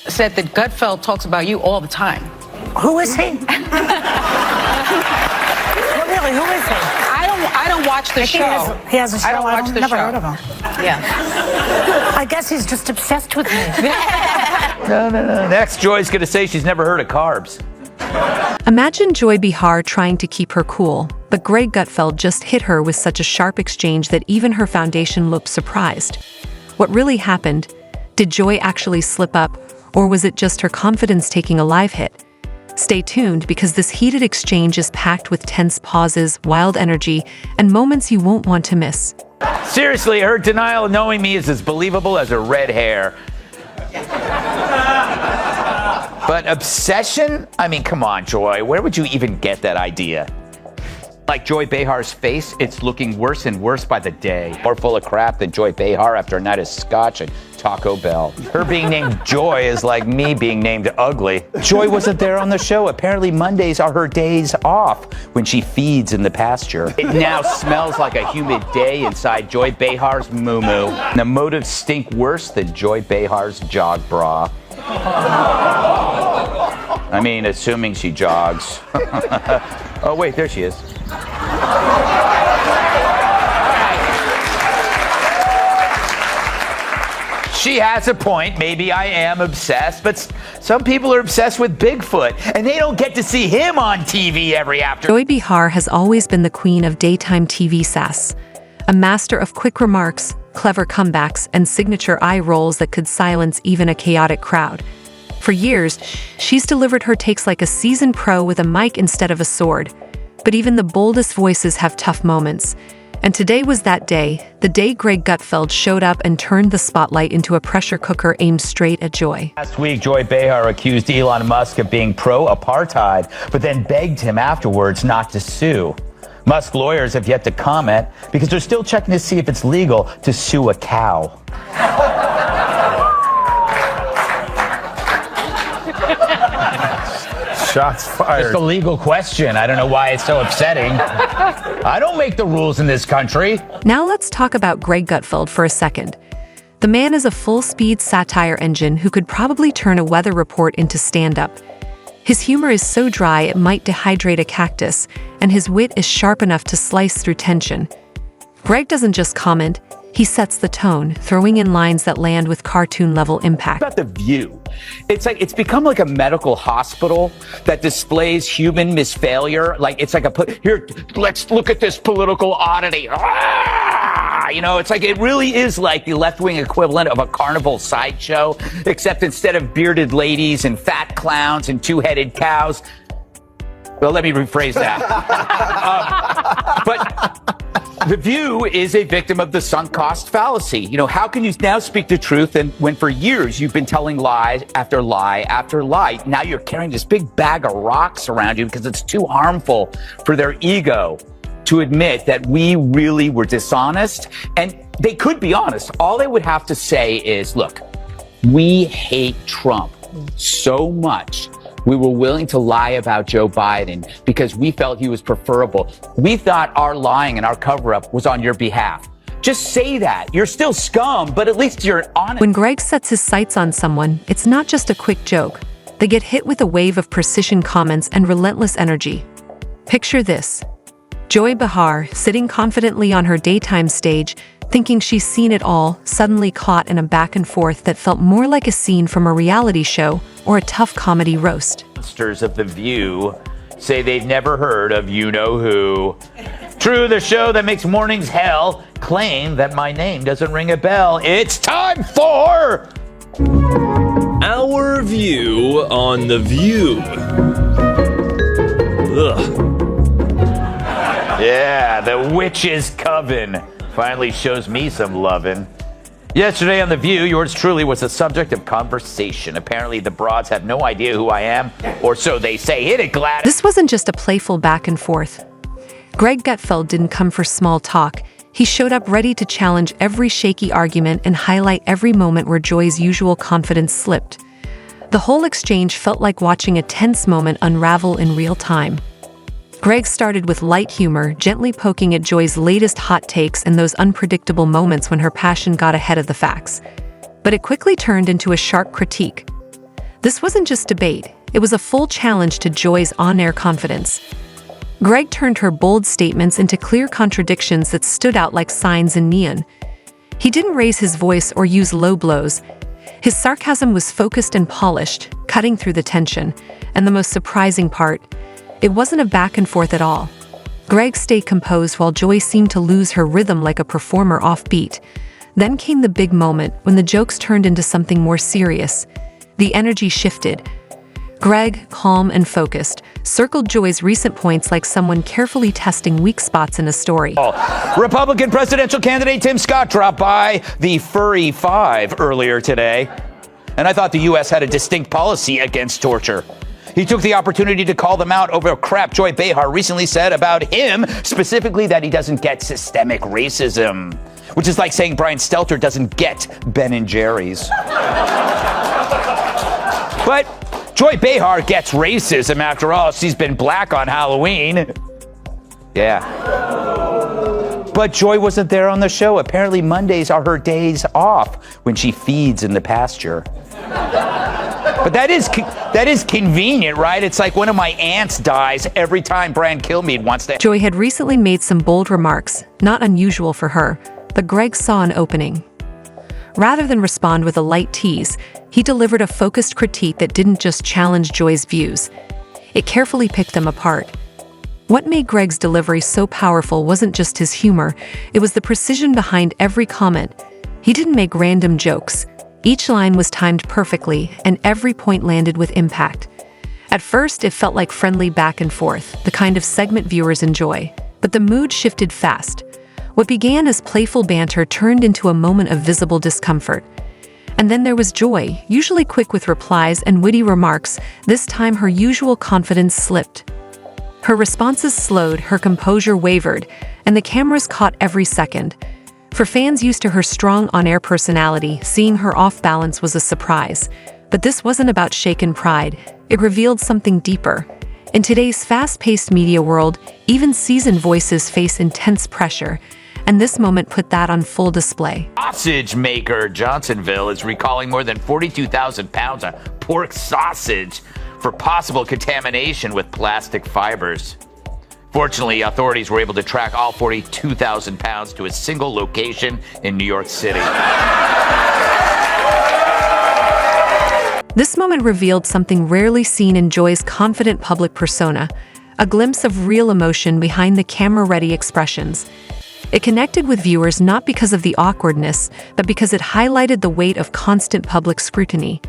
said that Gutfeld talks about you all the time. Who is he? Well, really, who is he? I don't watch the show. He has a show. I don't watch the never show. heard of him. Yeah. I guess he's just obsessed with me. No. Next, Joy's going to say she's never heard of carbs. Imagine Joy Behar trying to keep her cool, but Greg Gutfeld just hit her with such a sharp exchange that even her foundation looked surprised. What really happened? Did Joy actually slip up, or was it just her confidence taking a live hit? Stay tuned, because this heated exchange is packed with tense pauses, wild energy, and moments you won't want to miss. Seriously, her denial of knowing me is as believable as her red hair. But obsession? I mean, come on, Joy. Where would you even get that idea? Like Joy Behar's face, it's looking worse and worse by the day. More full of crap than Joy Behar after a night of scotch and Taco Bell. Her being named Joy is like me being named ugly. Joy wasn't there on the show. Apparently Mondays are her days off when she feeds in the pasture. It now smells like a humid day inside Joy Behar's moo-moo. The motives stink worse than Joy Behar's jog bra. I mean, assuming she jogs. Oh, wait, there she is. She has a point. Maybe I am obsessed, but some people are obsessed with Bigfoot, and they don't get to see him on TV every afternoon. Joy Behar has always been the queen of daytime TV sass, a master of quick remarks, clever comebacks, and signature eye rolls that could silence even a chaotic crowd. For years, she's delivered her takes like a seasoned pro with a mic instead of a sword. But even the boldest voices have tough moments. And today was that day, the day Greg Gutfeld showed up and turned the spotlight into a pressure cooker aimed straight at Joy. Last week, Joy Behar accused Elon Musk of being pro-apartheid, but then begged him afterwards not to sue. Musk lawyers have yet to comment because they're still checking to see if it's legal to sue a cow. Shots fired. It's a legal question. I don't know why it's so upsetting. I don't make the rules in this country. Now let's talk about Greg Gutfeld for a second. The man is a full-speed satire engine who could probably turn a weather report into stand-up. His humor is so dry it might dehydrate a cactus, and his wit is sharp enough to slice through tension. Greg doesn't just comment, he sets the tone, throwing in lines that land with cartoon-level impact. About The View. It's become like a medical hospital that displays human misfailure. Like it's like here, let's look at this political oddity. You know, it's like it really is like the left-wing equivalent of a carnival sideshow, except instead of bearded ladies and fat clowns and two-headed cows. Well, let me rephrase that. But The View is a victim of the sunk cost fallacy. You know, how can you now speak the truth when for years you've been telling lie after lie after lie? Now you're carrying this big bag of rocks around you because it's too harmful for their ego to admit that we really were dishonest. And they could be honest. All they would have to say is, look, we hate Trump so much. We were willing to lie about Joe Biden because we felt he was preferable. We thought our lying and our cover-up was on your behalf. Just say that. You're still scum, but at least you're honest. When Greg sets his sights on someone, it's not just a quick joke. They get hit with a wave of precision comments and relentless energy. Picture this. Joy Behar, sitting confidently on her daytime stage, thinking she's seen it all, suddenly caught in a back and forth that felt more like a scene from a reality show or a tough comedy roast. Monsters of The View say they've never heard of you-know-who. True, the show that makes mornings hell claim that my name doesn't ring a bell. It's time for... Our view on The View. Ugh. Yeah, the witch's coven finally shows me some lovin'. Yesterday on The View, yours truly was the subject of conversation. Apparently the broads have no idea who I am, or so they say. Hit it, Gladys. This wasn't just a playful back and forth. Greg Gutfeld didn't come for small talk. He showed up ready to challenge every shaky argument and highlight every moment where Joy's usual confidence slipped. The whole exchange felt like watching a tense moment unravel in real time. Greg started with light humor, gently poking at Joy's latest hot takes and those unpredictable moments when her passion got ahead of the facts. But it quickly turned into a sharp critique. This wasn't just debate, it was a full challenge to Joy's on-air confidence. Greg turned her bold statements into clear contradictions that stood out like signs in neon. He didn't raise his voice or use low blows. His sarcasm was focused and polished, cutting through the tension. And the most surprising part, it wasn't a back and forth at all. Greg stayed composed while Joy seemed to lose her rhythm like a performer off-beat. Then came the big moment when the jokes turned into something more serious. The energy shifted. Greg, calm and focused, circled Joy's recent points like someone carefully testing weak spots in a story. Republican presidential candidate Tim Scott dropped by the Furry Five earlier today, and I thought the U.S. had a distinct policy against torture. He took the opportunity to call them out over crap Joy Behar recently said about him, specifically that he doesn't get systemic racism, which is like saying Brian Stelter doesn't get Ben & Jerry's. But Joy Behar gets racism after all. She's been black on Halloween. Yeah. But Joy wasn't there on the show. Apparently Mondays are her days off when she feeds in the pasture. But that is convenient, right? It's like one of my aunts dies every time Brian Kilmeade wants to. Joy had recently made some bold remarks, not unusual for her, but Greg saw an opening. Rather than respond with a light tease, he delivered a focused critique that didn't just challenge Joy's views. It carefully picked them apart. What made Greg's delivery so powerful wasn't just his humor, it was the precision behind every comment. He didn't make random jokes. Each line was timed perfectly, and every point landed with impact. At first, it felt like friendly back and forth, the kind of segment viewers enjoy. But the mood shifted fast. What began as playful banter turned into a moment of visible discomfort. And then there was Joy, usually quick with replies and witty remarks. This time her usual confidence slipped. Her responses slowed, her composure wavered, and the cameras caught every second. For fans used to her strong on-air personality, seeing her off balance was a surprise. But this wasn't about shaken pride. It revealed something deeper. In today's fast-paced media world, even seasoned voices face intense pressure, and this moment put that on full display. Sausage maker Johnsonville is recalling more than 42,000 pounds of pork sausage for possible contamination with plastic fibers. Fortunately, authorities were able to track all 42,000 pounds to a single location in New York City. This moment revealed something rarely seen in Joy's confident public persona, a glimpse of real emotion behind the camera-ready expressions. It connected with viewers not because of the awkwardness, but because it highlighted the weight of constant public scrutiny.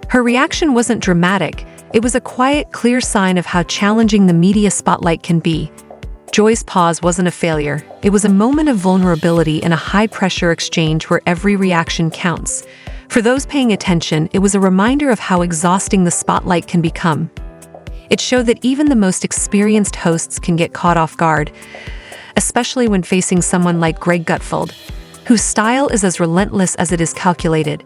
Her reaction wasn't dramatic. It was a quiet, clear sign of how challenging the media spotlight can be. Joy's pause wasn't a failure. It was a moment of vulnerability in a high-pressure exchange where every reaction counts. For those paying attention, it was a reminder of how exhausting the spotlight can become. It showed that even the most experienced hosts can get caught off guard, especially when facing someone like Greg Gutfeld, whose style is as relentless as it is calculated.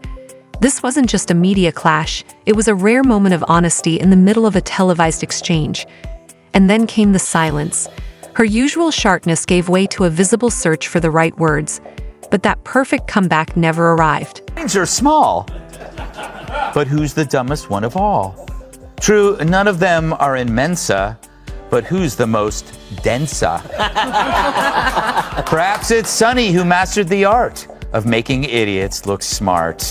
This wasn't just a media clash, it was a rare moment of honesty in the middle of a televised exchange. And then came the silence. Her usual sharpness gave way to a visible search for the right words, but that perfect comeback never arrived. Things are small, but who's the dumbest one of all? True, none of them are in Mensa, but who's the most densa? Perhaps it's Sonny who mastered the art of making idiots look smart.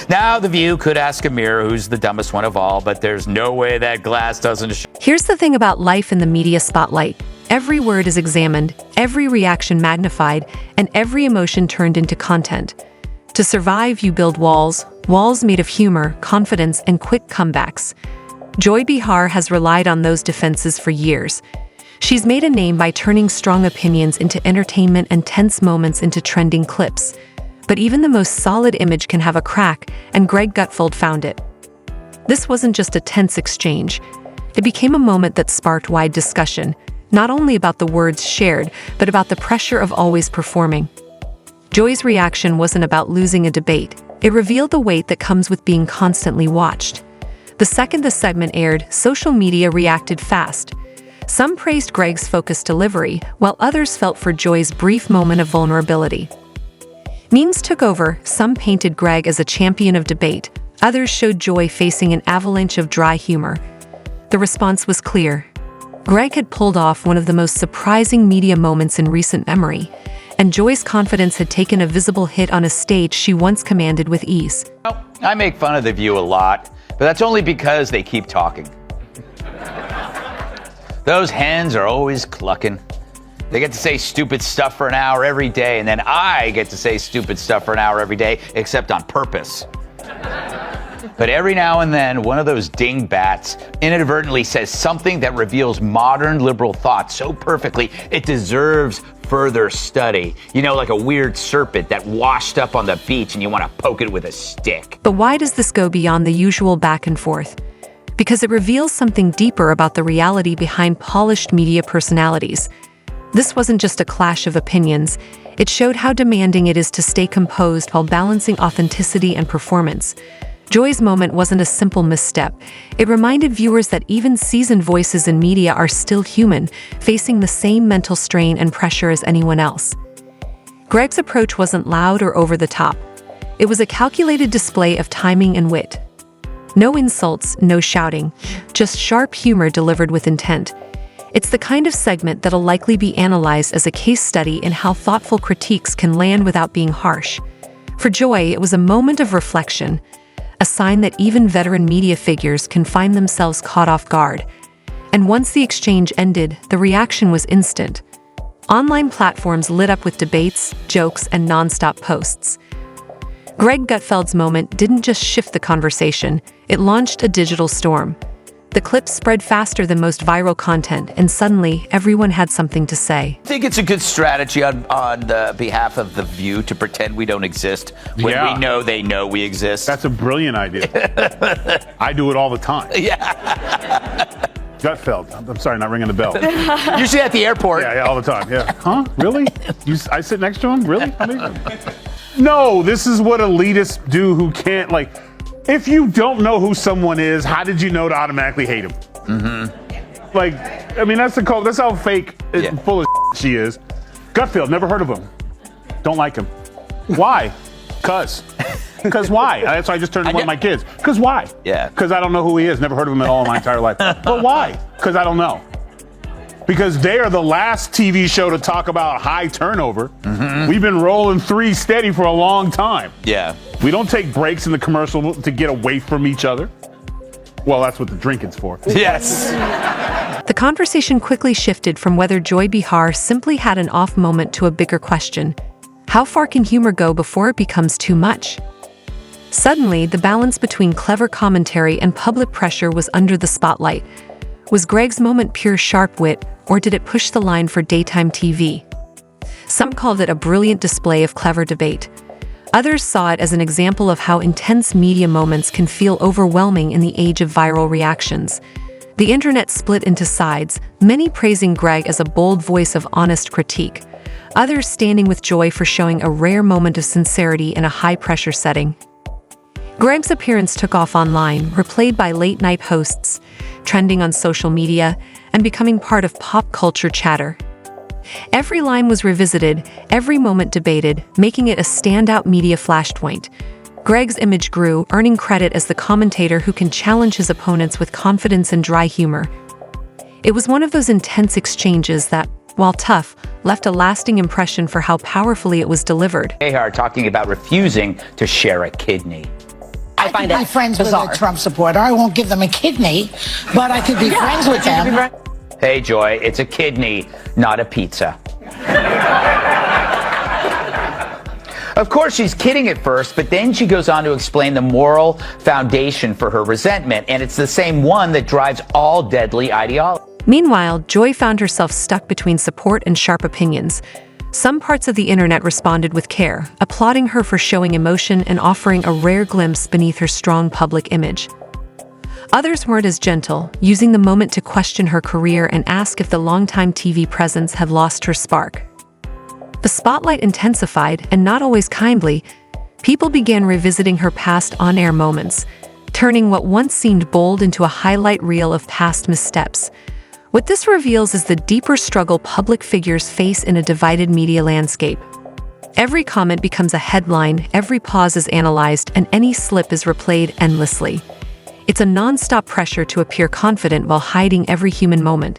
Now The View could ask a mirror who's the dumbest one of all, but there's no way that glass doesn't show. Here's the thing about life in the media spotlight. Every word is examined, every reaction magnified, and every emotion turned into content. To survive, you build walls made of humor, confidence, and quick comebacks. Joy Behar has relied on those defenses for years. She's made a name by turning strong opinions into entertainment and tense moments into trending clips. But even the most solid image can have a crack, and Greg Gutfeld found it. This wasn't just a tense exchange. It became a moment that sparked wide discussion, not only about the words shared, but about the pressure of always performing. Joy's reaction wasn't about losing a debate. It revealed the weight that comes with being constantly watched. The second the segment aired, social media reacted fast. Some praised Greg's focused delivery, while others felt for Joy's brief moment of vulnerability. Memes took over. Some painted Greg as a champion of debate, Others showed Joy facing an avalanche of dry humor. The response was clear. Greg had pulled off one of the most surprising media moments in recent memory, and Joy's confidence had taken a visible hit on a stage she once commanded with ease. I make fun of The View a lot, but that's only because they keep talking. Those hens are always clucking. They get to say stupid stuff for an hour every day, and then I get to say stupid stuff for an hour every day, except on purpose. But every now and then, one of those dingbats inadvertently says something that reveals modern liberal thought so perfectly it deserves further study. You know, like a weird serpent that washed up on the beach and you want to poke it with a stick. But why does this go beyond the usual back and forth? Because it reveals something deeper about the reality behind polished media personalities. This wasn't just a clash of opinions. It showed how demanding it is to stay composed while balancing authenticity and performance. Joy's moment wasn't a simple misstep. It reminded viewers that even seasoned voices in media are still human, facing the same mental strain and pressure as anyone else. Greg's approach wasn't loud or over the top. It was a calculated display of timing and wit. No insults, no shouting, just sharp humor delivered with intent. It's the kind of segment that'll likely be analyzed as a case study in how thoughtful critiques can land without being harsh. For Joy, it was a moment of reflection, a sign that even veteran media figures can find themselves caught off guard. And once the exchange ended, the reaction was instant. Online platforms lit up with debates, jokes, and nonstop posts. Greg Gutfeld's moment didn't just shift the conversation, it launched a digital storm. The clips spread faster than most viral content, and suddenly, everyone had something to say. I think it's a good strategy on the behalf of The View to pretend we don't exist when we know they know we exist. That's a brilliant idea. I do it all the time. Yeah. Gutfeld. I'm sorry, not ringing the bell. Usually at the airport. Yeah, all the time. Yeah. Huh? Really? I sit next to him? Really? No, this is what elitists do who can't, like, if you don't know who someone is, how did you know to automatically hate him? Mm-hmm. Like, I mean, that's how fake and full of she is. Gutfeld, never heard of him. Don't like him. Why? Because why? That's why I just turned to one of my kids. Because why? Yeah. Because I don't know who he is. Never heard of him at all in my entire life. But why? Because I don't know. Because they are the last TV show to talk about high turnover. Mm-hmm. We've been rolling 3 steady for a long time. Yeah. We don't take breaks in the commercial to get away from each other. Well, that's what the drinking's for. Yes. The conversation quickly shifted from whether Joy Behar simply had an off moment to a bigger question. How far can humor go before it becomes too much? Suddenly, the balance between clever commentary and public pressure was under the spotlight. Was Greg's moment pure sharp wit, or did it push the line for daytime TV? Some called it a brilliant display of clever debate. Others saw it as an example of how intense media moments can feel overwhelming in the age of viral reactions. The internet split into sides, many praising Greg as a bold voice of honest critique, others standing with Joy for showing a rare moment of sincerity in a high-pressure setting. Greg's appearance took off online, replayed by late-night hosts, trending on social media, and becoming part of pop culture chatter. Every line was revisited, every moment debated, making it a standout media flashpoint. Greg's image grew, earning credit as the commentator who can challenge his opponents with confidence and dry humor. It was one of those intense exchanges that, while tough, left a lasting impression for how powerfully it was delivered. Behar talking about refusing to share a kidney. I find that friends bizarre. With a Trump supporter. I won't give them a kidney, but I could be friends with them. Hey, Joy, it's a kidney, not a pizza. Of course, she's kidding at first, but then she goes on to explain the moral foundation for her resentment, and it's the same one that drives all deadly ideology. Meanwhile, Joy found herself stuck between support and sharp opinions. Some parts of the internet responded with care, applauding her for showing emotion and offering a rare glimpse beneath her strong public image. Others weren't as gentle, using the moment to question her career and ask if the longtime TV presence had lost her spark. The spotlight intensified, and not always kindly, people began revisiting her past on-air moments, turning what once seemed bold into a highlight reel of past missteps. What this reveals is the deeper struggle public figures face in a divided media landscape. Every comment becomes a headline, every pause is analyzed, and any slip is replayed endlessly. It's a non-stop pressure to appear confident while hiding every human moment.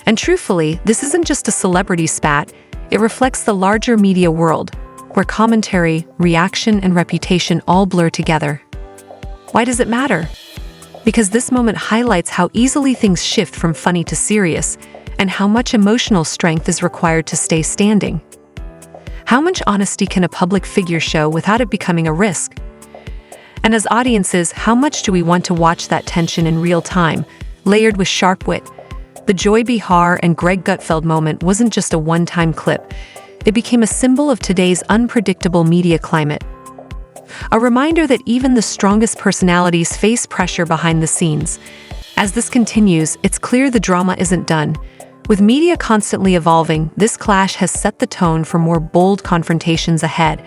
And truthfully, this isn't just a celebrity spat, it reflects the larger media world, where commentary, reaction, and reputation all blur together. Why does it matter? Because this moment highlights how easily things shift from funny to serious, and how much emotional strength is required to stay standing. How much honesty can a public figure show without it becoming a risk? And as audiences, how much do we want to watch that tension in real time, layered with sharp wit? The Joy Behar and Greg Gutfeld moment wasn't just a one-time clip. It became a symbol of today's unpredictable media climate. A reminder that even the strongest personalities face pressure behind the scenes. As this continues, it's clear the drama isn't done. With media constantly evolving, this clash has set the tone for more bold confrontations ahead.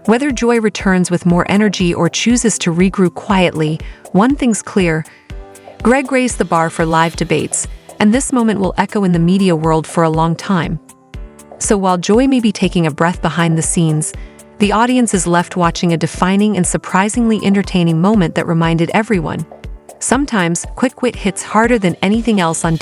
Whether Joy returns with more energy or chooses to regroup quietly, one thing's clear. Greg raised the bar for live debates, and this moment will echo in the media world for a long time. So while Joy may be taking a breath behind the scenes, the audience is left watching a defining and surprisingly entertaining moment that reminded everyone. Sometimes, quick wit hits harder than anything else on